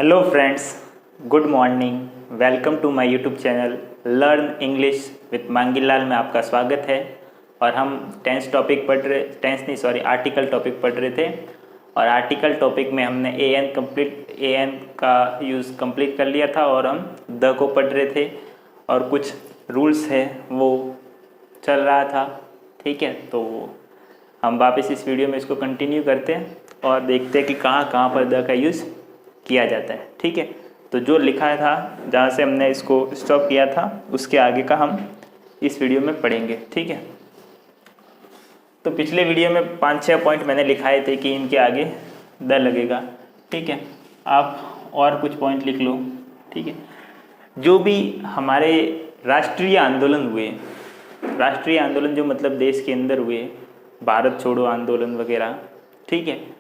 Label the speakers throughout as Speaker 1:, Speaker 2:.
Speaker 1: Hello friends, good morning. Welcome to my YouTube channel learn English with Mangilal में आपका स्वागत है। और हम आर्टिकल टॉपिक पढ़ रहे थे। और आर्टिकल टॉपिक में हमने ए एन का यूज़ कंप्लीट कर लिया था और हम द को पढ़ रहे थे और कुछ रूल्स है वो चल रहा था। ठीक है, तो हम वापस इस वीडियो में इसको कंटिन्यू करते हैं और देखते हैं कि कहाँ कहाँ पर द का यूज़ किया जाता है। ठीक है, तो जो लिखा था जहाँ से हमने इसको स्टॉप किया था उसके आगे का हम इस वीडियो में पढ़ेंगे। ठीक है, तो पिछले वीडियो में 5-6 पॉइंट मैंने लिखाए थे कि इनके आगे द लगेगा। ठीक है, आप और कुछ पॉइंट लिख लो। ठीक है, जो भी हमारे राष्ट्रीय आंदोलन हुए, राष्ट्रीय आंदोलन जो मतलब देश के अंदर हुए, भारत छोड़ो आंदोलन वगैरह। ठीक है,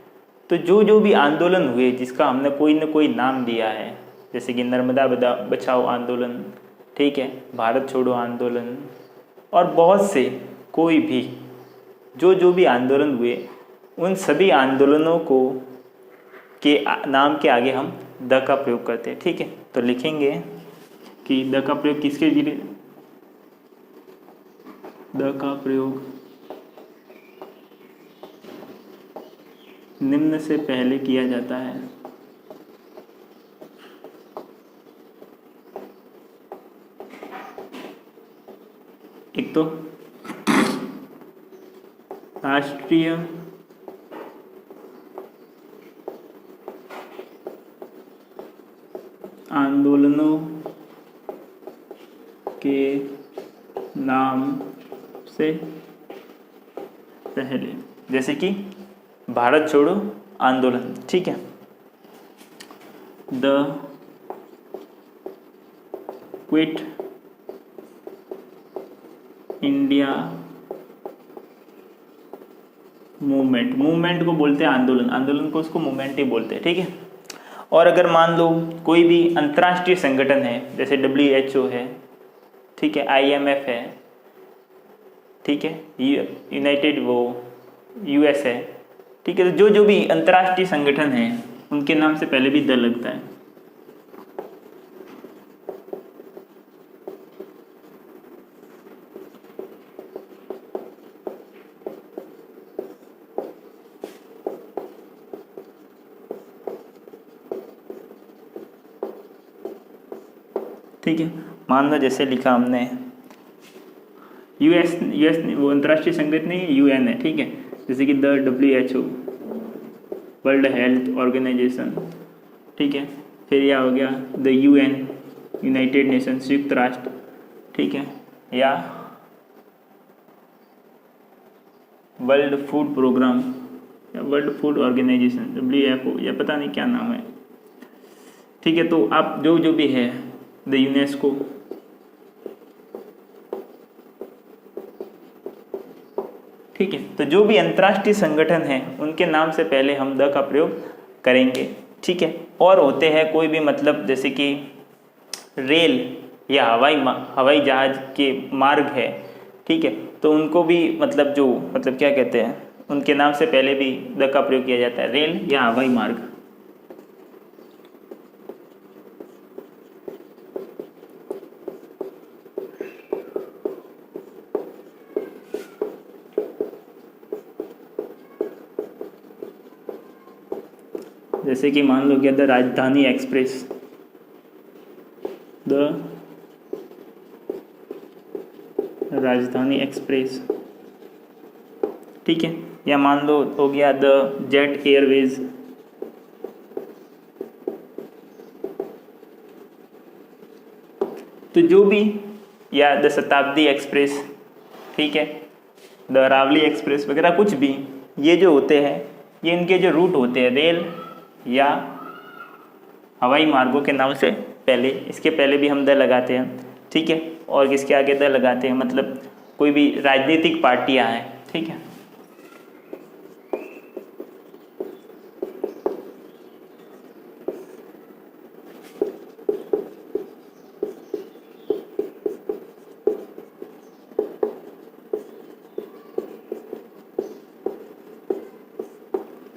Speaker 1: तो जो भी आंदोलन हुए जिसका हमने कोई न कोई नाम दिया है, जैसे कि नर्मदा बचाओ आंदोलन, ठीक है, भारत छोड़ो आंदोलन और बहुत से कोई भी जो भी आंदोलन हुए, उन सभी आंदोलनों को के नाम के आगे हम द का प्रयोग करते हैं। ठीक है, तो लिखेंगे कि द का प्रयोग किसके लिए, द का प्रयोग निम्न से पहले किया जाता है। एक तो राष्ट्रीय आंदोलनों के नाम से पहले, जैसे कि भारत छोड़ो आंदोलन। ठीक है, द क्विट इंडिया मूवमेंट को बोलते हैं आंदोलन को उसको मूवमेंट ही बोलते हैं। ठीक है, और अगर मान लो कोई भी अंतर्राष्ट्रीय संगठन है, जैसे WHO है, ठीक है, IMF है, ठीक है, यूनाइटेड US है, ठीक है, तो जो भी अंतर्राष्ट्रीय संगठन है उनके नाम से पहले भी द लगता है। ठीक है, मान लो जैसे लिखा हमने US वो अंतर्राष्ट्रीय संगठन नहीं, UN है। ठीक है, जैसे कि the WHO World Health Organization. ठीक है, फिर यह हो गया द UN यूनाइटेड नेशन संयुक्त राष्ट्र। ठीक है, या वर्ल्ड फूड प्रोग्राम या वर्ल्ड फूड ऑर्गेनाइजेशन WFO, या पता नहीं क्या नाम है। ठीक है, तो आप जो भी है, द यूनेस्को, ठीक है, तो जो भी अंतर्राष्ट्रीय संगठन है उनके नाम से पहले हम द का प्रयोग करेंगे। ठीक है, और होते हैं कोई भी मतलब जैसे कि रेल या हवाई जहाज के मार्ग है, ठीक है, तो उनको भी मतलब क्या कहते हैं, उनके नाम से पहले भी द का प्रयोग किया जाता है, रेल या हवाई मार्ग। जैसे कि मान लो क्या, द राजधानी एक्सप्रेस, द राजधानी एक्सप्रेस। ठीक है, या मान लो हो गया द जेट एयरवेज। तो जो भी, या द शताब्दी एक्सप्रेस, ठीक है, द अरावली एक्सप्रेस वगैरह, कुछ भी ये जो होते हैं, ये इनके जो रूट होते हैं रेल या हवाई मार्गों के नाम से पहले, इसके पहले भी हम द लगाते हैं। ठीक है, और किसके आगे द लगाते हैं, मतलब कोई भी राजनीतिक पार्टियां हैं। ठीक है,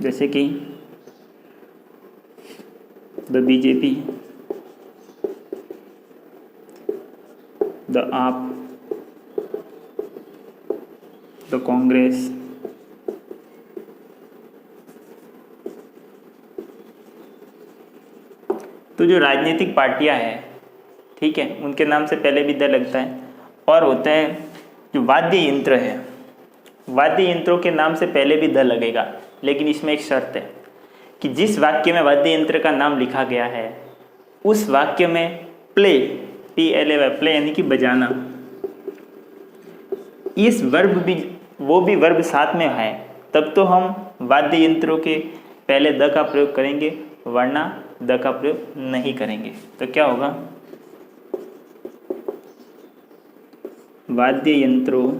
Speaker 1: जैसे कि द बीजेपी, द आप, द कांग्रेस, तो जो राजनीतिक पार्टियां हैं, ठीक है, उनके नाम से पहले भी द लगता है। और होता है जो वाद्य यंत्र है, वाद्य यंत्रों के नाम से पहले भी द लगेगा, लेकिन इसमें एक शर्त है कि जिस वाक्य में वाद्य यंत्र का नाम लिखा गया है उस वाक्य में प्ले, PLAY, प्ले यानी कि बजाना, इस वर्ब भी, वो भी वर्ब साथ में है, तब तो हम वाद्य यंत्रों के पहले द का प्रयोग करेंगे, वरना द का प्रयोग नहीं करेंगे। तो क्या होगा, वाद्य यंत्रों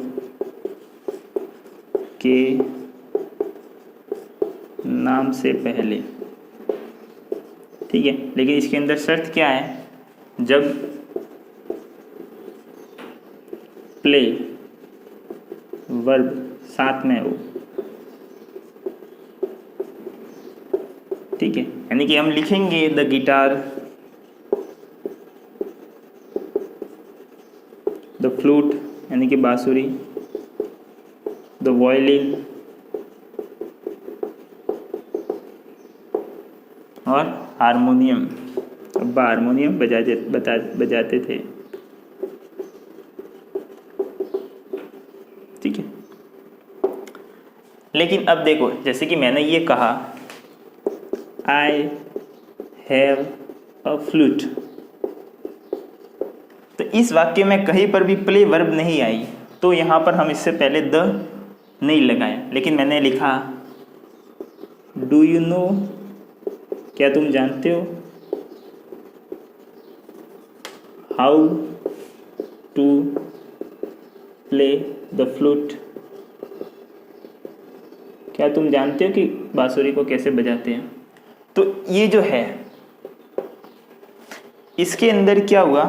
Speaker 1: के नाम से पहले, ठीक है, लेकिन इसके अंदर शर्त क्या है, जब प्ले वर्ब साथ में हो, ठीक है, यानी कि हम लिखेंगे द गिटार, द फ्लूट यानी कि बांसुरी, द वायलिन और हारमोनियम। अब्बा हारमोनियम बजाते थे, ठीक है। लेकिन अब देखो, जैसे कि मैंने ये कहा आई हैव अ फ्लूट, तो इस वाक्य में कहीं पर भी प्ले वर्ब नहीं आई, तो यहाँ पर हम इससे पहले द नहीं लगाए। लेकिन मैंने लिखा डू यू नो, क्या तुम जानते हो, how to play the flute, क्या तुम जानते हो कि बांसुरी को कैसे बजाते हैं। तो ये जो है, इसके अंदर क्या हुआ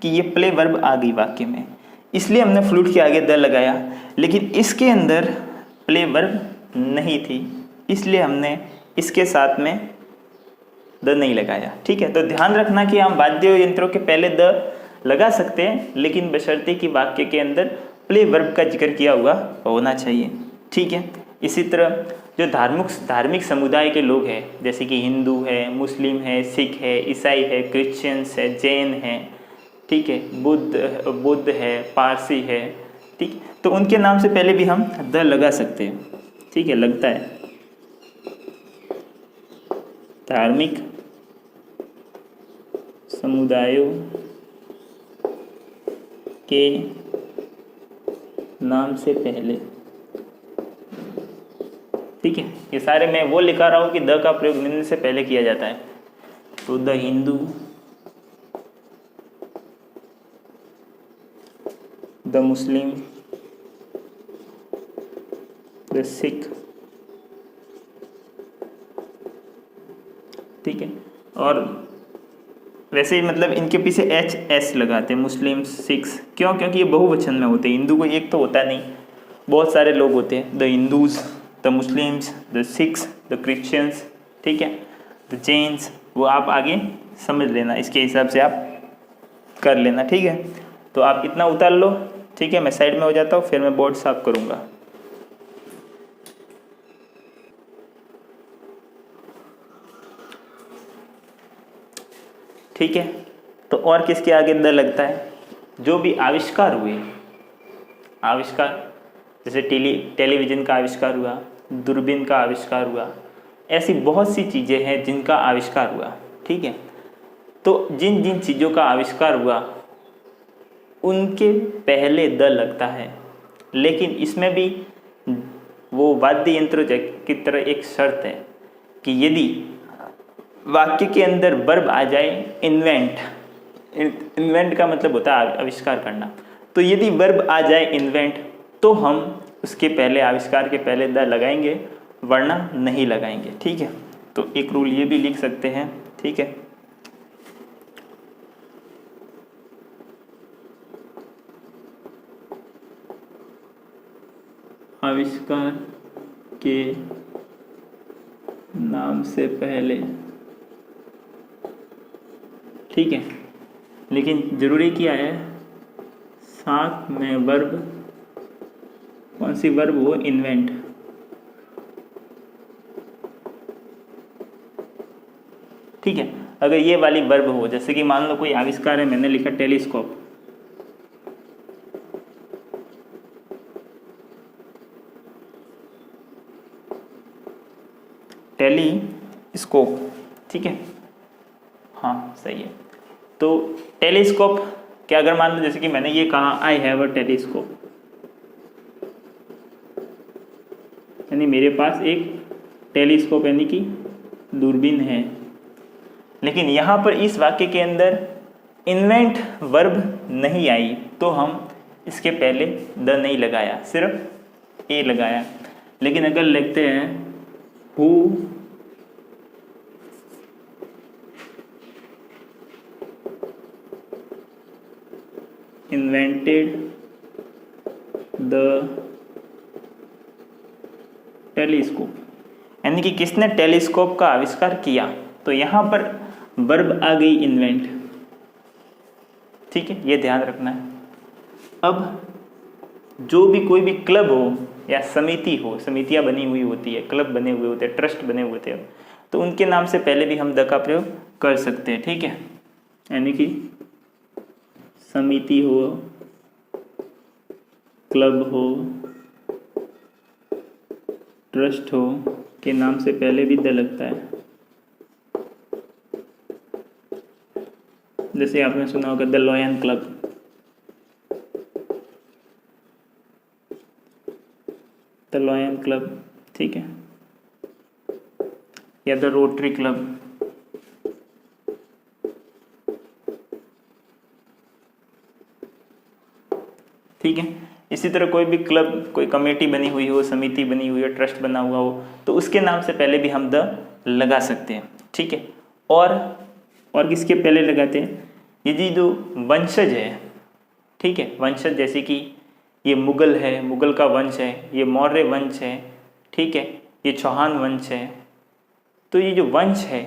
Speaker 1: कि ये प्ले वर्ब आ गई वाक्य में, इसलिए हमने फ्लूट के आगे द लगाया। लेकिन इसके अंदर प्ले वर्ब नहीं थी, इसलिए हमने इसके साथ में द नहीं लगाया, ठीक है। तो ध्यान रखना कि हम वाद्य यंत्रों के पहले द लगा सकते हैं, लेकिन बशर्ते कि वाक्य के अंदर प्ले वर्ब का जिक्र किया हुआ होना चाहिए, ठीक है। इसी तरह जो धार्मिक समुदाय के लोग हैं, जैसे कि हिंदू है, मुस्लिम है, सिख है, ईसाई है, क्रिश्चियंस है, जैन है, ठीक है, बुद्ध है, पारसी है, ठीक, तो उनके नाम से पहले भी हम द लगा सकते हैं, ठीक है, लगता है। धार्मिक समुदायों के नाम से पहले, ठीक है, ये सारे मैं वो लिखा रहा हूँ कि द का प्रयोग निम्न से पहले किया जाता है। तो the Hindu, the Muslim, the Sikh, ठीक है। और वैसे ही मतलब इनके पीछे HS लगाते हैं, मुस्लिम, सिख्स, क्यों, क्योंकि ये बहुवचन में होते हैं, हिंदू को एक तो होता नहीं, बहुत सारे लोग होते हैं, the Hindus, the Muslims, the Sikhs, the Christians, ठीक है, द जैन्स, वो आप आगे समझ लेना, इसके हिसाब से आप कर लेना, ठीक है। तो आप इतना उतार लो, ठीक है, मैं साइड में हो जाता हूँ, फिर मैं बोर्ड साफ करूँगा। ठीक है, तो और किसके आगे द लगता है, जो भी आविष्कार हुए, आविष्कार जैसे टेलीविज़न का आविष्कार हुआ, दूरबीन का आविष्कार हुआ, ऐसी बहुत सी चीज़ें हैं जिनका आविष्कार हुआ, ठीक है। तो जिन जिन चीज़ों का आविष्कार हुआ उनके पहले द लगता है, लेकिन इसमें भी वो वाद्य यंत्र की तरह एक शर्त है कि यदि वाक्य के अंदर वर्ब आ जाए, इन्वेंट का मतलब होता है आविष्कार करना, तो यदि वर्ब आ जाए इन्वेंट, तो हम उसके पहले, आविष्कार के पहले द लगाएंगे, वरना नहीं लगाएंगे, ठीक है। तो एक रूल ये भी लिख सकते हैं, ठीक है। आविष्कार के नाम से पहले ठीक है, लेकिन ज़रूरी क्या है, साथ में वर्ब, कौन सी वर्ब हो, इन्वेंट। ठीक है, अगर ये वाली वर्ब हो, जैसे कि मान लो कोई आविष्कार है, मैंने लिखा टेलीस्कोप, टेलीस्कोप, ठीक है, हाँ सही है। तो टेलीस्कोप क्या, अगर मान लो जैसे कि मैंने ये कहा आई हैव अ टेलीस्कोप, यानी मेरे पास एक टेलीस्कोप यानी कि दूरबीन है, लेकिन यहाँ पर इस वाक्य के अंदर इन्वेंट वर्ब नहीं आई, तो हम इसके पहले द नहीं लगाया, सिर्फ ए लगाया। लेकिन अगर लिखते हैं हु इन्वेंटेड द टेलीस्कोप, यानी कि किसने टेलीस्कोप का आविष्कार किया, तो यहाँ पर वर्ब आ गई इन्वेंट। ठीक है, ये ध्यान रखना है। अब जो भी कोई भी क्लब हो या समिति हो, समितियाँ बनी हुई होती है, क्लब बने हुए होते हैं, ट्रस्ट बने हुए होते हैं, तो उनके नाम से पहले भी हम द का प्रयोग कर सकते हैं। ठीक है, यानी कि समिति हो, क्लब हो, ट्रस्ट हो के नाम से पहले भी द लगता है। जैसे आपने सुना होगा the lion club, the lion club, ठीक है, या द रोटरी क्लब, ठीक है। इसी तरह कोई भी क्लब, कोई कमेटी बनी हुई हो, समिति बनी हुई हो, ट्रस्ट बना हुआ हो, तो उसके नाम से पहले भी हम द लगा सकते हैं। ठीक है, और किसके पहले लगाते हैं, ये जी जो वंशज है, ठीक है, वंशज जैसे कि ये मुगल है, मुगल का वंश है, ये मौर्य वंश है, ठीक है, ये चौहान वंश है, तो ये जो वंश है,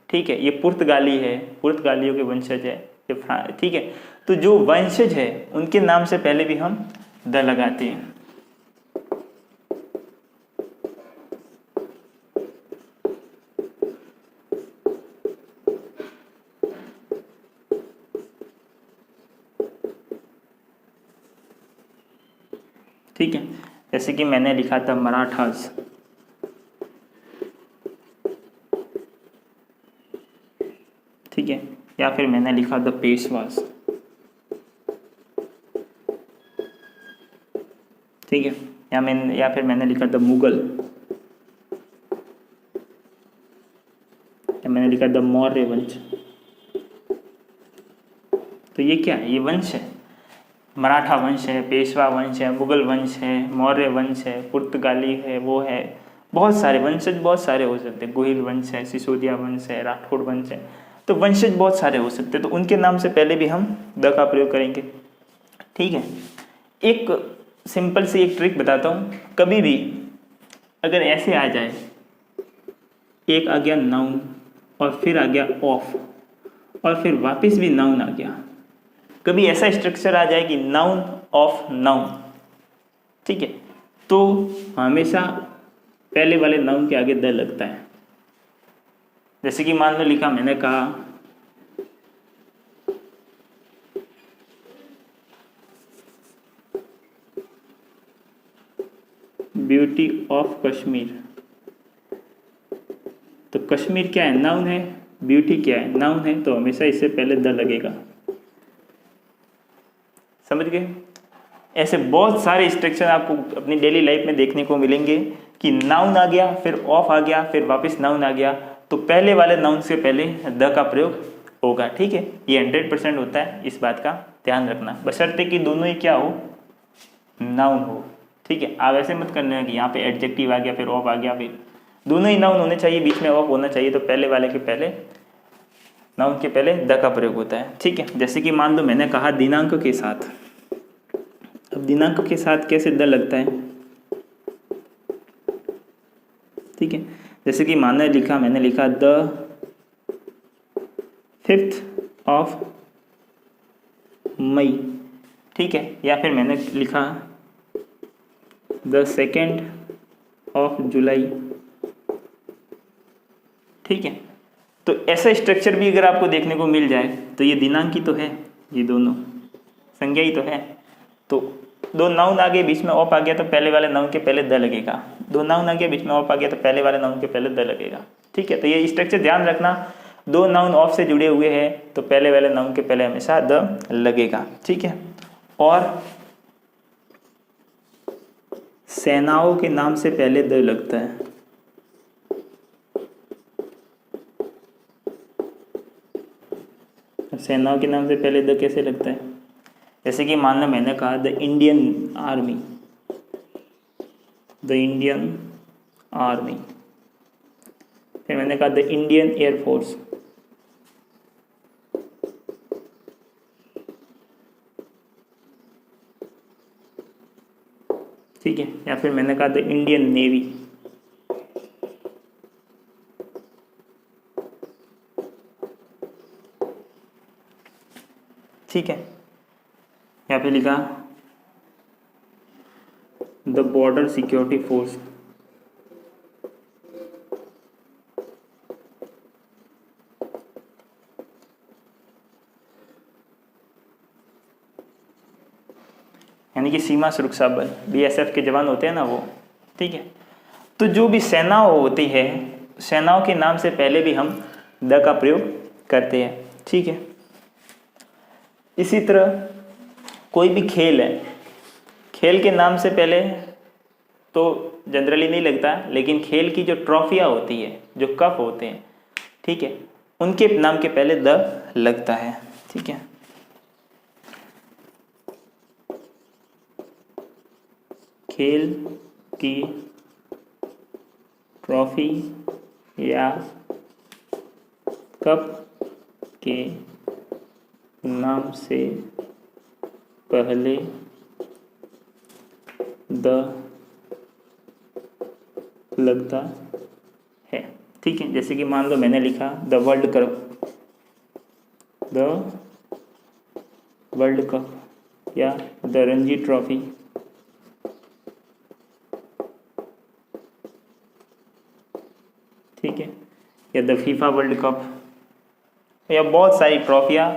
Speaker 1: ठीक है, ये पुर्तगाली है, पुर्तगालियों के वंशज है, ये ठीक है, तो जो वंशज है उनके नाम से पहले भी हम द लगाते हैं। ठीक है, जैसे कि मैंने लिखा था मराठास, ठीक है, या फिर मैंने लिखा द पेशवास, ठीक है, या फिर मैंने लिखा द मुगल, या मैंने लिखा द मौर्य वंश। तो ये क्या है, ये वंश है, मराठा वंश है, पेशवा वंश है, मुगल वंश है, मौर्य वंश है, पुर्तगाली है, वो है, बहुत सारे वंशज, बहुत सारे हो सकते हैं, गोहिल वंश है, सिसोदिया वंश है, राठौड़ वंश है, तो वंशज बहुत सारे हो सकते हैं, तो उनके नाम से पहले भी हम द का प्रयोग करेंगे। ठीक है, एक सिंपल सी एक ट्रिक बताता हूँ, कभी भी अगर ऐसे आ जाए, एक आ गया नाउन और फिर आ गया ऑफ और फिर वापस भी नाउन आ गया, कभी ऐसा स्ट्रक्चर आ जाए कि नाउन ऑफ नाउन, ठीक है, तो हमेशा पहले वाले नाउन के आगे द लगता है। जैसे कि मान लो लिखा, मैंने कहा ब्यूटी ऑफ कश्मीर, तो कश्मीर क्या है, नाउन है, ब्यूटी क्या है, नाउन है, तो हमेशा इससे पहले द लगेगा। समझ गए? ऐसे बहुत सारे स्ट्रक्चर आपको अपनी डेली लाइफ में देखने को मिलेंगे कि नाउन आ गया, फिर ऑफ आ गया, फिर वापस नाउन आ गया, तो पहले वाले नाउन से पहले द का प्रयोग होगा। ठीक है, ये 100% होता है, इस बात का ध्यान रखना, बशर्ते कि दोनों ही क्या हो, नाउन हो। ठीक है, आप ऐसे मत करना कि यहाँ पे एडजेक्टिव आ गया, फिर ऑफ आ गया, फिर दोनों ही नाउन होने चाहिए, बीच में ऑफ होना चाहिए, तो पहले वाले के पहले, नाउन के पहले द का प्रयोग होता है। ठीक है, जैसे कि मान लो मैंने कहा दिनांक के साथ, अब दिनांक के साथ कैसे द लगता है, ठीक है, जैसे कि मैंने लिखा द 5th ऑफ मई, ठीक है, या फिर मैंने लिखा द 2nd ऑफ जुलाई, ठीक है। तो ऐसा स्ट्रक्चर भी अगर आपको देखने को मिल जाए तो ये दिनांक ही तो है, ये दोनों संज्ञा ही तो है। तो दो नाउन आ गए, बीच में ऑफ आ गया तो पहले वाले नाउन के पहले द लगेगा, दो नाउन आ गया बीच में ऑफ आ गया तो पहले वाले नाउन के पहले द लगेगा, ठीक है। तो ये स्ट्रक्चर ध्यान रखना, दो नाउन ऑफ से जुड़े हुए हैं तो पहले वाले नाउन के पहले हमेशा द लगेगा, ठीक है। और सेनाओं के नाम से पहले द लगता है, सेनाओं के नाम से पहले द कैसे लगता है? जैसे कि मान लो मैंने कहा the Indian army, the Indian army, फिर मैंने कहा द इंडियन एयरफोर्स, ठीक है, या फिर मैंने कहा द इंडियन नेवी, ठीक है, या फिर लिखा द बॉर्डर सिक्योरिटी फोर्स, यानी कि सीमा सुरक्षा बल, BSF के जवान होते हैं ना वो, ठीक है। तो जो भी सेना होती है, सेनाओं के नाम से पहले भी हम द का प्रयोग करते हैं, ठीक है। इसी तरह कोई भी खेल है, खेल के नाम से पहले तो जनरली नहीं लगता, लेकिन खेल की जो ट्रॉफियाँ होती है, जो कप होते हैं, ठीक है, उनके नाम के पहले द लगता है, ठीक है। खेल की ट्रॉफी या कप के नाम से पहले द लगता है, ठीक है। जैसे कि मान लो मैंने लिखा the world cup, the world cup या द रणजी ट्रॉफी, ठीक है, या द फीफा वर्ल्ड कप, या बहुत सारी ट्रॉफियाँ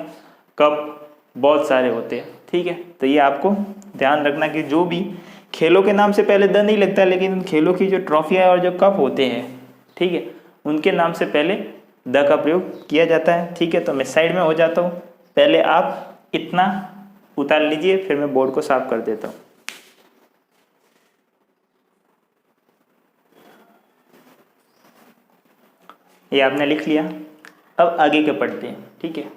Speaker 1: कप बहुत सारे होते हैं, ठीक है। तो ये आपको ध्यान रखना कि जो भी खेलों के नाम से पहले द नहीं लगता, लेकिन खेलों की जो ट्रॉफियाँ और जो कप होते हैं, ठीक है, उनके नाम से पहले द का प्रयोग किया जाता है, ठीक है। तो मैं साइड में हो जाता हूँ, पहले आप इतना उतार लीजिए, फिर मैं बोर्ड को साफ कर देता हूँ। ये आपने लिख लिया, अब आगे के पढ़ते हैं, ठीक है।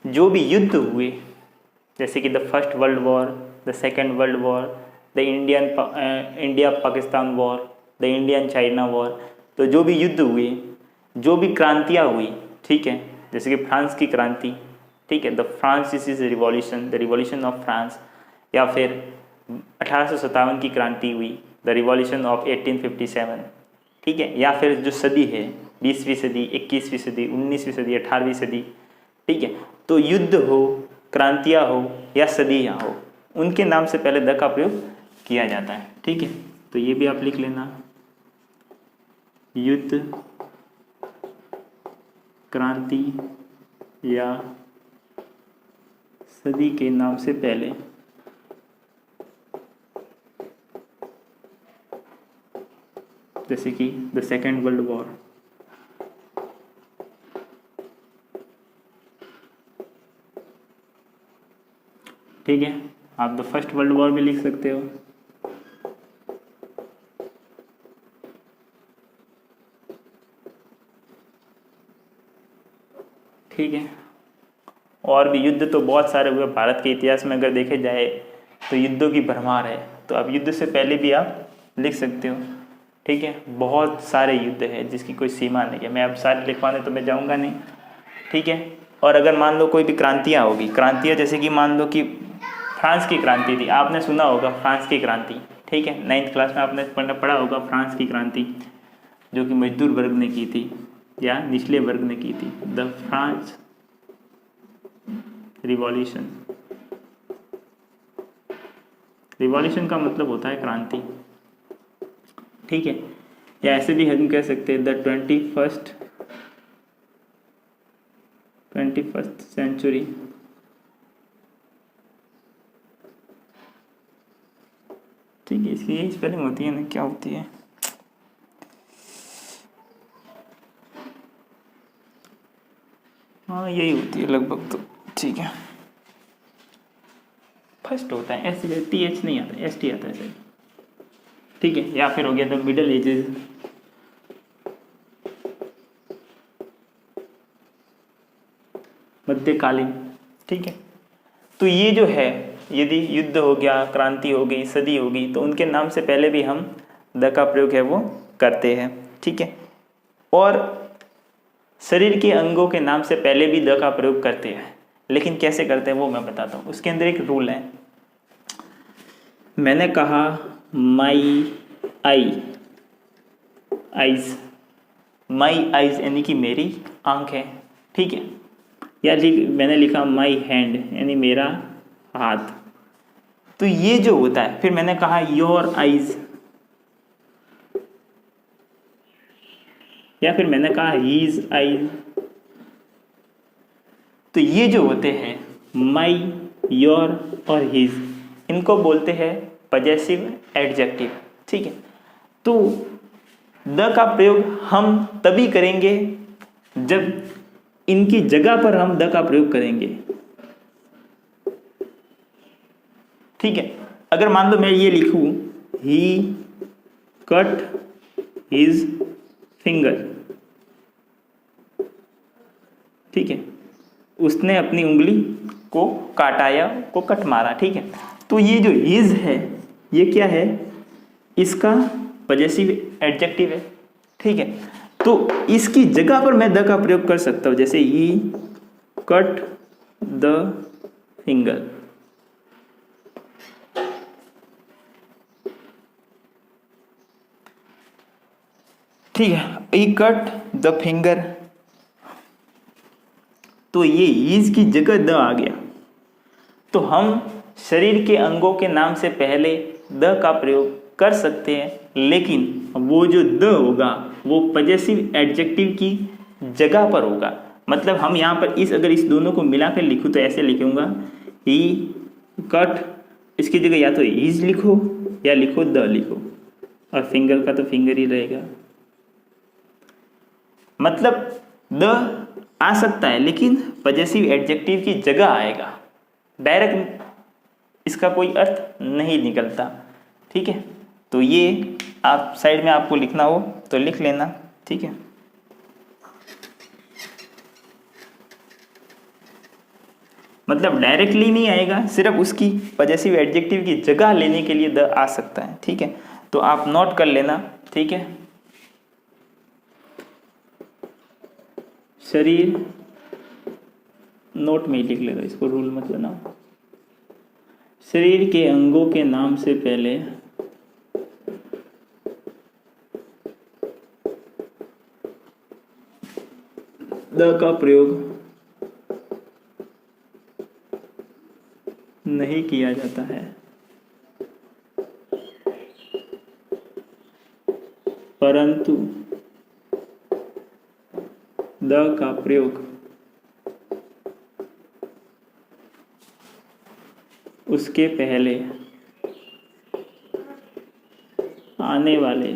Speaker 1: जो भी युद्ध हुए, जैसे कि the first world war, the second world war, the India Pakistan war, the Indian China war, तो जो भी युद्ध हुए, जो भी क्रांतियाँ हुई, ठीक है, जैसे कि फ्रांस की क्रांति, ठीक है, the France revolution, the revolution of France, या फिर 1857 की क्रांति हुई, द रिवॉल्यूशन ऑफ 1857, ठीक है, या फिर जो सदी है 20वीं सदी, 21वीं सदी, 19वीं सदी, 18वीं सदी, ठीक है। तो युद्ध हो, क्रांतियाँ हो या सदियाँ हो, उनके नाम से पहले द का प्रयोग किया जाता है, ठीक है। तो ये भी आप लिख लेना, युद्ध, क्रांति या सदी के नाम से पहले जैसे कि द सेकेंड वर्ल्ड वॉर, ठीक है। आप द फर्स्ट वर्ल्ड वॉर भी लिख सकते हो, ठीक है। और भी युद्ध तो बहुत सारे हुए भारत के इतिहास में, अगर देखे जाए तो युद्धों की भरमार है, तो अब युद्ध से पहले भी आप लिख सकते हो, ठीक है। बहुत सारे युद्ध है जिसकी कोई सीमा नहीं है, मैं अब सारे लिखवाने तो मैं जाऊंगा नहीं, ठीक है। और अगर मान लो कोई भी क्रांतियाँ होगी, क्रांतियाँ जैसे कि मान लो कि फ्रांस की क्रांति थी, आपने सुना होगा फ्रांस की क्रांति, ठीक है, 9th क्लास में आपने पढ़ा होगा फ्रांस की क्रांति, जो कि मजदूर वर्ग ने की थी या निचले वर्ग ने की थी, द फ्रांस रिवॉल्यूशन। रिवॉल्यूशन का मतलब होता है क्रांति, ठीक है। या ऐसे भी हम कह सकते हैं द 21st सेंचुरी ठीक है। इसकी यही स्पेलिंग होती है ना, क्या होती है, हाँ यही होती है लगभग, तो ठीक है। फर्स्ट होता है एस, टी एच नहीं आता, एस टी आता है सर, ठीक है। या फिर हो गया द मिडल एजेस, मध्यकालीन, ठीक है। तो ये जो है, यदि युद्ध हो गया, क्रांति हो गई, सदी हो गई, तो उनके नाम से पहले भी हम द का प्रयोग है वो करते हैं, ठीक है। और शरीर के अंगों के नाम से पहले भी द का प्रयोग करते हैं, लेकिन कैसे करते हैं वो मैं बताता हूँ। उसके अंदर एक रूल है। मैंने कहा माई आईज, माई आईज यानी कि मेरी आंख है, ठीक है। या मैंने लिखा माई हैंड यानी मेरा हाथ, तो ये जो होता है। फिर मैंने कहा योर आईज, या फिर मैंने कहा हीज आईज, तो ये जो होते हैं माई, योर और हीज, इनको बोलते हैं पजेसिव एडजेक्टिव, ठीक है। तो द का प्रयोग हम तभी करेंगे जब इनकी जगह पर हम द का प्रयोग करेंगे, ठीक है। अगर मान लो मैं ये लिखूं ही कट हिज फिंगर, ठीक है, उसने अपनी उंगली को काटा या को कट मारा, ठीक है। तो ये जो हिज है ये क्या है, इसका पजेसिव एडजेक्टिव है, ठीक है। तो इसकी जगह पर मैं द का प्रयोग कर सकता हूं, जैसे ही कट द फिंगर, ठीक है। ही कट द फिंगर, तो ये ईज की जगह द आ गया। तो हम शरीर के अंगों के नाम से पहले द का प्रयोग कर सकते हैं, लेकिन वो जो द होगा वो पजेसिव एडजेक्टिव की जगह पर होगा। मतलब हम यहाँ पर अगर इस दोनों को मिलाकर लिखूँ तो ऐसे लिखूंगा ही कट, इसकी जगह या तो ईज लिखो या लिखो द लिखो, और फिंगर का तो फिंगर ही रहेगा। मतलब द आ सकता है लेकिन पजेसिव एडजेक्टिव की जगह आएगा, डायरेक्ट इसका कोई अर्थ नहीं निकलता, ठीक है। तो ये आप साइड में आपको लिखना हो तो लिख लेना, ठीक है। मतलब डायरेक्टली नहीं आएगा, सिर्फ उसकी पजेसिव एडजेक्टिव की जगह लेने के लिए द आ सकता है, ठीक है। तो आप नोट कर लेना, ठीक है। शरीर, नोट में ही लिख लेगा, इसको रूल मत बनाओ। शरीर के अंगों के नाम से पहले द का प्रयोग नहीं किया जाता है, परंतु द का प्रयोग उसके पहले आने वाले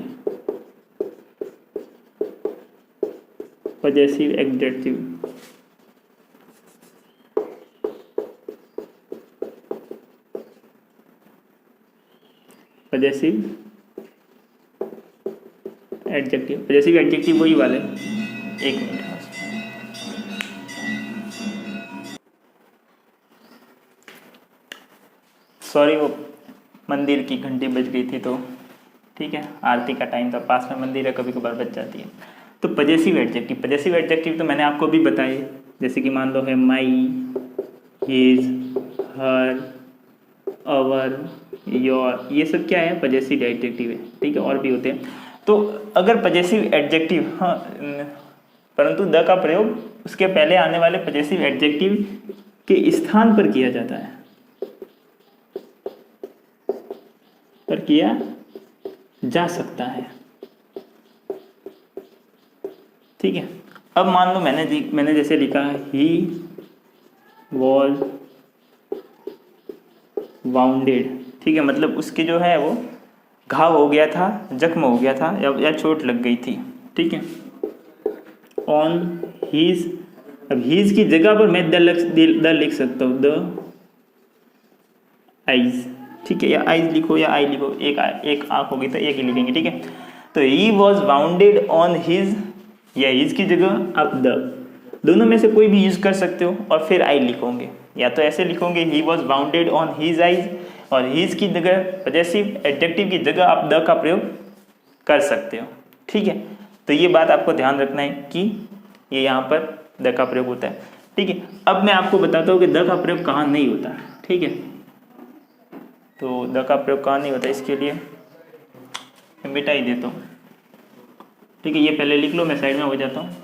Speaker 1: पजेसिव एडजेक्टिव पजेसिव एडजेक्टिव वही वाले, एक मिनट, सॉरी वो मंदिर की घंटी बज गई थी, तो ठीक है, आरती का टाइम था, पास में मंदिर है, कभी कभार बच जाती है। तो पजेसिव एडजेक्टिव तो मैंने आपको भी बताए, जैसे कि मान लो है माई, हिज, हर, अवर, योर, ये सब क्या है, पजेसिव एडजेक्टिव है, ठीक है। और भी होते हैं। तो अगर पजेसिव एडजेक्टिव, हाँ, परंतु द का प्रयोग उसके पहले आने वाले पजेसिव एडजेक्टिव के स्थान पर किया जाता है, पर किया जा सकता है। ठीक है, अब मान लो मैंने जैसे लिखा ही वॉज वाउंडेड। ठीक है, मतलब उसके जो है वो घाव हो गया था, जख्म हो गया था या चोट लग गई थी। ठीक है, ऑन हीज, अब हीज की जगह पर मैं द लिख सकता हूँ, द आइज। ठीक है, या आइज लिखो या आई लिखो, एक आँख होगी तो एक ही लिखेंगे। ठीक है, तो he was bounded on his, या हिज की जगह आप द, दोनों में से कोई भी यूज कर सकते हो और फिर आई लिखोगे, या तो ऐसे लिखोगे he was bounded on his eyes, और हिज की जगह पजेसिव एडजेक्टिव की जगह आप द का प्रयोग कर सकते हो। ठीक है, तो ये बात आपको ध्यान रखना है कि ये यहाँ पर द का प्रयोग होता है। ठीक है, अब मैं आपको बताता हूँ कि द का प्रयोग कहाँ नहीं होता। ठीक है, तो द का प्रयोग कहाँ नहीं होता, इसके लिए मैं मिटा ही देता हूँ। ठीक है, ये पहले लिख लो, मैं साइड में हो जाता हूँ।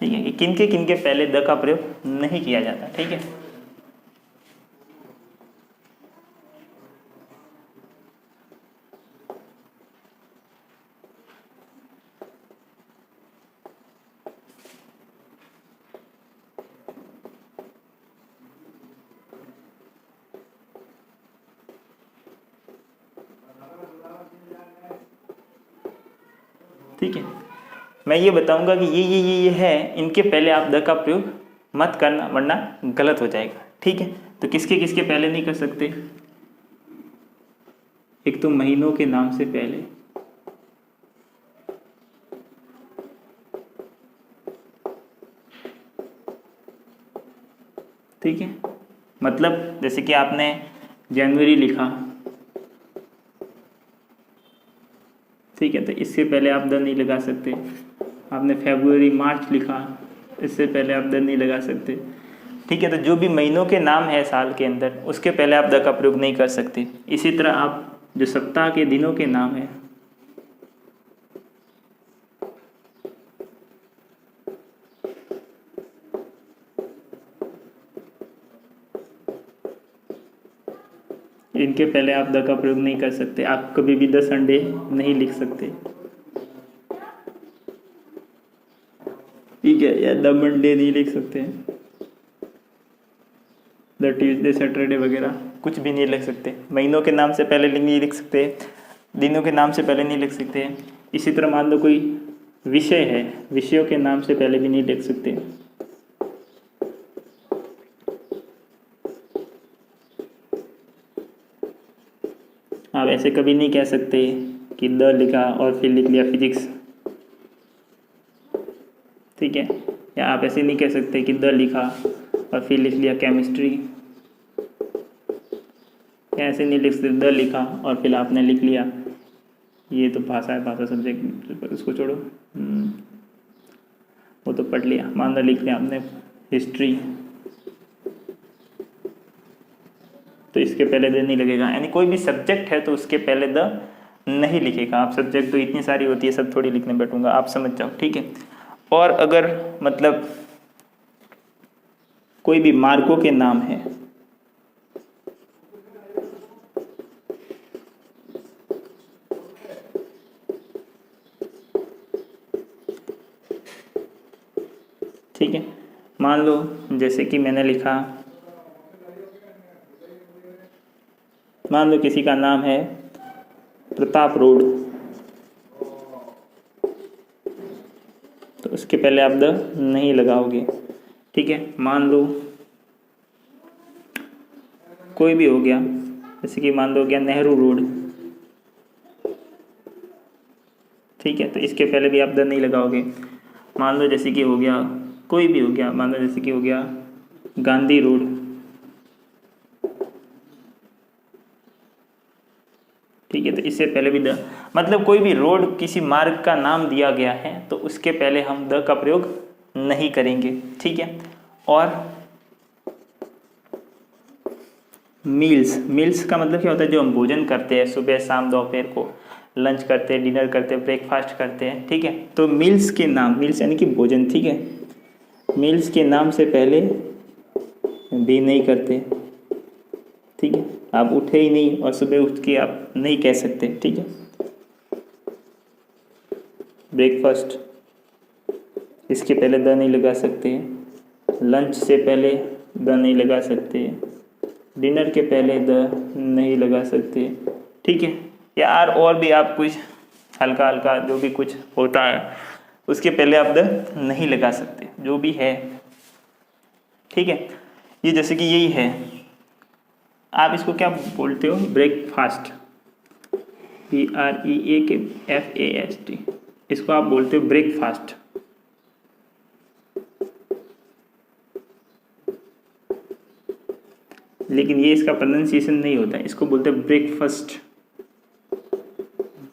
Speaker 1: ठीक है, कि किनके किनके पहले द का प्रयोग नहीं किया जाता। ठीक है, ठीक है, मैं ये बताऊंगा कि ये है, इनके पहले आप द का प्रयोग मत करना वरना गलत हो जाएगा। ठीक है, तो किसके किसके पहले नहीं कर सकते, एक तो महीनों के नाम से पहले, ठीक है, मतलब जैसे कि आपने जनवरी लिखा, ठीक है, तो इससे पहले आप द नहीं लगा सकते। आपने फरवरी मार्च लिखा, इससे पहले आप द नहीं लगा सकते। ठीक है, तो जो भी महीनों के नाम है साल के अंदर, उसके पहले आप द का प्रयोग नहीं कर सकते। इसी तरह आप जो सप्ताह के दिनों के नाम है, इनके पहले आप द का प्रयोग नहीं कर सकते। आप कभी भी द संडे नहीं लिख सकते। ठीक है, या द मंडे नहीं लिख सकते, द ट्यूसडे सैटरडे वगैरह कुछ भी नहीं लिख सकते। महीनों के नाम से पहले नहीं लिख सकते, दिनों के नाम से पहले नहीं लिख सकते। इसी तरह मान लो कोई विषय है, विषयों के नाम से पहले भी नहीं लिख सकते। आप ऐसे कभी नहीं कह सकते कि द लिखा और फिर लिख लिया फिजिक्स। ठीक है, या आप ऐसे नहीं कह सकते कि द लिखा और फिर लिख लिया केमिस्ट्री। ऐसे नहीं लिख सकते द लिखा और फिर आपने लिख लिया, ये तो भाषा है, भाषा सब्जेक्ट उसको छोड़ो, वो तो पढ़ लिया। मान लो लिख लिया आपने हिस्ट्री, तो इसके पहले द नहीं लगेगा। यानी कोई भी सब्जेक्ट है तो उसके पहले द नहीं लिखेगा। आप सब्जेक्ट तो इतनी सारी होती है, सब थोड़ी लिखने बैठूंगा, आप समझ जाओ। ठीक है, और अगर मतलब कोई भी मार्गों के नाम है, ठीक है, मान लो जैसे कि मैंने लिखा, मान लो किसी का नाम है प्रताप रोड, तो उसके पहले आप द नहीं लगाओगे। ठीक है, मान लो कोई भी हो गया, जैसे कि मान लो गया नेहरू रोड, ठीक है, तो इसके पहले भी आप द नहीं लगाओगे। मान लो जैसे कि हो गया कोई भी हो गया, मान लो जैसे कि हो गया गांधी रोड, ठीक है, तो इससे पहले भी द, मतलब कोई भी रोड किसी मार्ग का नाम दिया गया है तो उसके पहले हम द का प्रयोग नहीं करेंगे, ठीक है। और मील्स का मतलब क्या होता है, जो हम भोजन करते हैं सुबह शाम दोपहर को, लंच करते हैं, डिनर करते हैं, ब्रेकफास्ट करते हैं, ठीक है। तो मील्स के नाम, मील्स यानी कि भोजन, ठीक है, मील्स के नाम से पहले भी नहीं करते, ठीक है। आप उठे ही नहीं और सुबह उठ के आप नहीं कह सकते, ठीक है। ब्रेकफास्ट, इसके पहले द नहीं लगा सकते, लंच से पहले द नहीं लगा सकते, डिनर के पहले द नहीं लगा सकते, ठीक है। यार और भी आप कुछ हल्का हल्का जो भी कुछ होता है उसके पहले आप द नहीं लगा सकते, जो भी है, ठीक है। ये जैसे कि यही है, आप इसको क्या बोलते हो, ब्रेकफास्ट, BREAKFAST, इसको आप बोलते हो ब्रेकफास्ट। लेकिन ये इसका प्रोनाउंसिएशन नहीं होता है, इसको बोलते हैं ब्रेकफास्ट,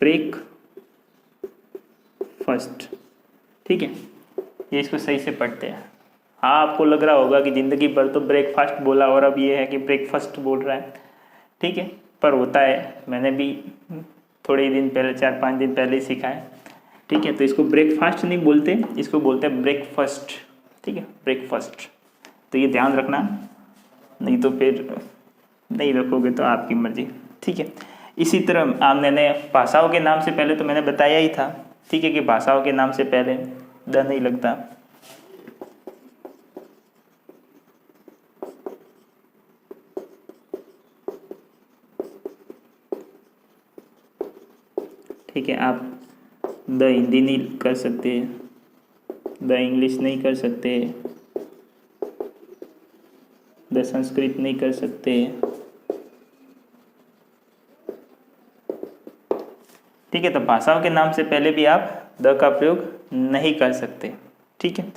Speaker 1: ब्रेकफास्ट, ठीक है। ये इसको सही से पढ़ते हैं। हाँ, आपको लग रहा होगा कि ज़िंदगी भर तो ब्रेकफास्ट बोला और अब ये है कि ब्रेकफास्ट बोल रहा है, ठीक है, पर होता है, मैंने भी थोड़े ही दिन पहले 4-5 दिन पहले ही सीखा है, ठीक है। तो इसको ब्रेकफास्ट नहीं बोलते, इसको बोलते हैं ब्रेकफास्ट, ठीक है, ब्रेकफास्ट। तो ये ध्यान रखना, नहीं तो फिर नहीं रखोगे तो आपकी मर्जी, ठीक है। इसी तरह आपने भाषाओं के नाम से पहले तो मैंने बताया ही था, ठीक है, कि भाषाओं के नाम से पहले द नहीं लगता। ठीक है, आप द हिंदी नहीं कर सकते, द इंग्लिश नहीं कर सकते, द संस्कृत नहीं कर सकते, ठीक है। तो भाषाओं के नाम से पहले भी आप द का प्रयोग नहीं कर सकते, ठीक है।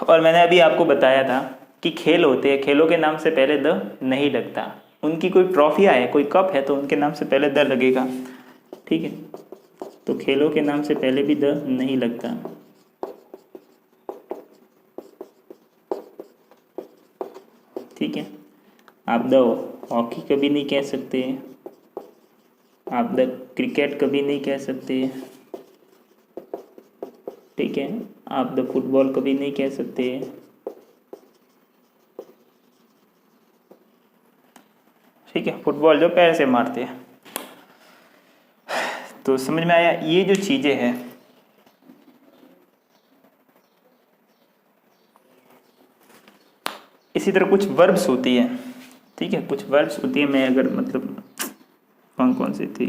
Speaker 1: और मैंने अभी आपको बताया था कि खेल होते हैं, खेलों के नाम से पहले द नहीं लगता। उनकी कोई ट्रॉफियाँ है, कोई कप है, तो उनके नाम से पहले द लगेगा, ठीक है। तो खेलों के नाम से पहले भी द नहीं लगता, ठीक है। आप द हॉकी कभी नहीं कह सकते, आप द क्रिकेट कभी नहीं कह सकते, ठीक है। आप द फुटबॉल कभी नहीं कह सकते, ठीक है, फुटबॉल जो पैर से मारते हैं। तो समझ में आया, ये जो चीज़ें हैं, इसी तरह कुछ वर्ब्स होती है, ठीक है, कुछ वर्ब्स होती है। मैं अगर मतलब कौन सी थी,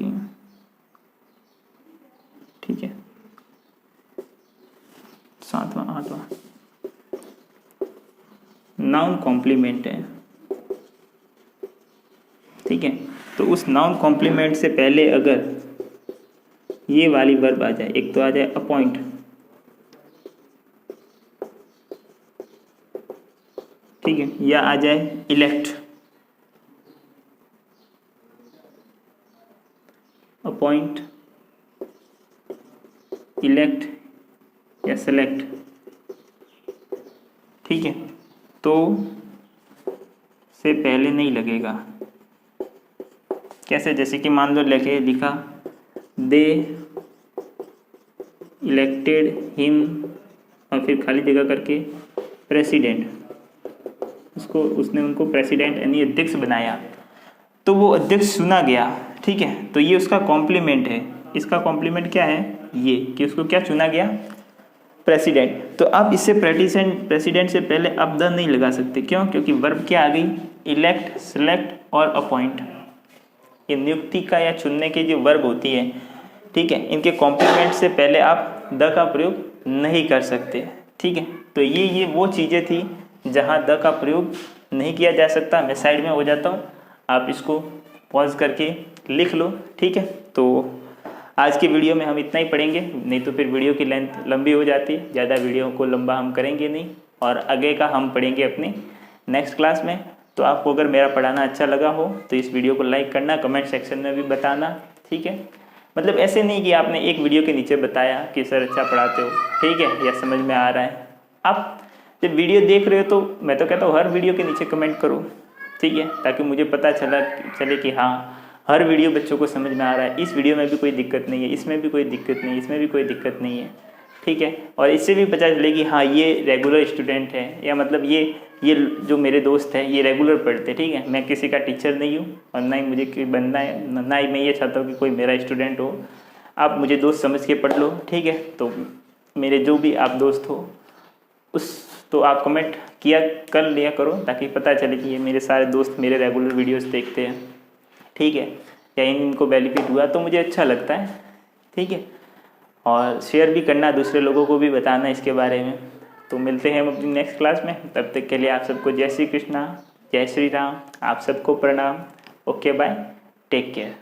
Speaker 1: ठीक है, 7वां 8वां नाउन कॉम्प्लीमेंट है, ठीक है। तो उस नाउन कॉम्प्लीमेंट से पहले अगर ये वाली वर्ब आ जाए, एक तो आ जाए अपॉइंट, ठीक है, या आ जाए इलेक्ट, अपॉइंट, इलेक्ट या सेलेक्ट, ठीक है, तो से पहले नहीं लगेगा। कैसे, जैसे कि मान लो लिखा दे इलेक्टेड हिम और फिर खाली जगह करके प्रेसिडेंट, उसने उनको प्रेसिडेंट यानी अध्यक्ष बनाया, तो वो अध्यक्ष चुना गया, ठीक है। तो ये उसका कॉम्प्लीमेंट है। इसका कॉम्प्लीमेंट क्या है, ये कि उसको क्या चुना गया, प्रेसिडेंट। तो आप इससे प्रेसिडेंट से पहले आप द नहीं लगा सकते, क्यों, क्योंकि वर्ब क्या आ गई, इलेक्ट, सेलेक्ट और अपॉइंट। ये नियुक्ति का या चुनने की जो वर्ब होती है, ठीक है, इनके कॉम्प्लीमेंट से पहले आप द का प्रयोग नहीं कर सकते, ठीक है। तो ये वो चीज़ें थी जहाँ द का प्रयोग नहीं किया जा सकता। मैं साइड में हो जाता हूँ, आप इसको पॉज करके लिख लो, ठीक है। तो आज की वीडियो में हम इतना ही पढ़ेंगे, नहीं तो फिर वीडियो की लेंथ लंबी हो जाती है, ज़्यादा वीडियो को लंबा हम करेंगे नहीं, और आगे का हम पढ़ेंगे अपनी नेक्स्ट क्लास में। तो आपको अगर मेरा पढ़ाना अच्छा लगा हो तो इस वीडियो को लाइक करना, कमेंट सेक्शन में भी बताना, ठीक है। मतलब ऐसे नहीं कि आपने एक वीडियो के नीचे बताया कि सर अच्छा पढ़ाते हो, ठीक है, या समझ में आ रहा है। आप जब वीडियो देख रहे हो तो मैं तो कहता हूँ हर वीडियो के नीचे कमेंट करो, ठीक है, ताकि मुझे पता चले कि हाँ हर वीडियो बच्चों को समझ में आ रहा है, इस वीडियो में भी कोई दिक्कत नहीं है, इसमें भी कोई दिक्कत नहीं है, इसमें भी कोई दिक्कत नहीं है, ठीक है। और इससे भी पता चले कि हाँ ये रेगुलर स्टूडेंट है, या मतलब ये जो मेरे दोस्त हैं ये रेगुलर पढ़ते, ठीक है। मैं किसी का टीचर नहीं हूँ और ना ही मुझे कोई बनना है, ना ही मैं ये चाहता हूँ कि कोई मेरा स्टूडेंट हो। आप मुझे दोस्त समझ के पढ़ लो, ठीक है। तो मेरे जो भी आप दोस्त हो उस तो आप कमेंट कर लिया करो, ताकि पता चले कि ये मेरे सारे दोस्त मेरे रेगुलर वीडियोस देखते हैं, ठीक है, या इनको बेनिफिट हुआ तो मुझे अच्छा लगता है, ठीक है। और शेयर भी करना, दूसरे लोगों को भी बताना इसके बारे में। तो मिलते हैं हम अपनी नेक्स्ट क्लास में, तब तक के लिए आप सबको जय श्री कृष्णा, जय श्री राम, आप सबको प्रणाम। Okay bye, take care.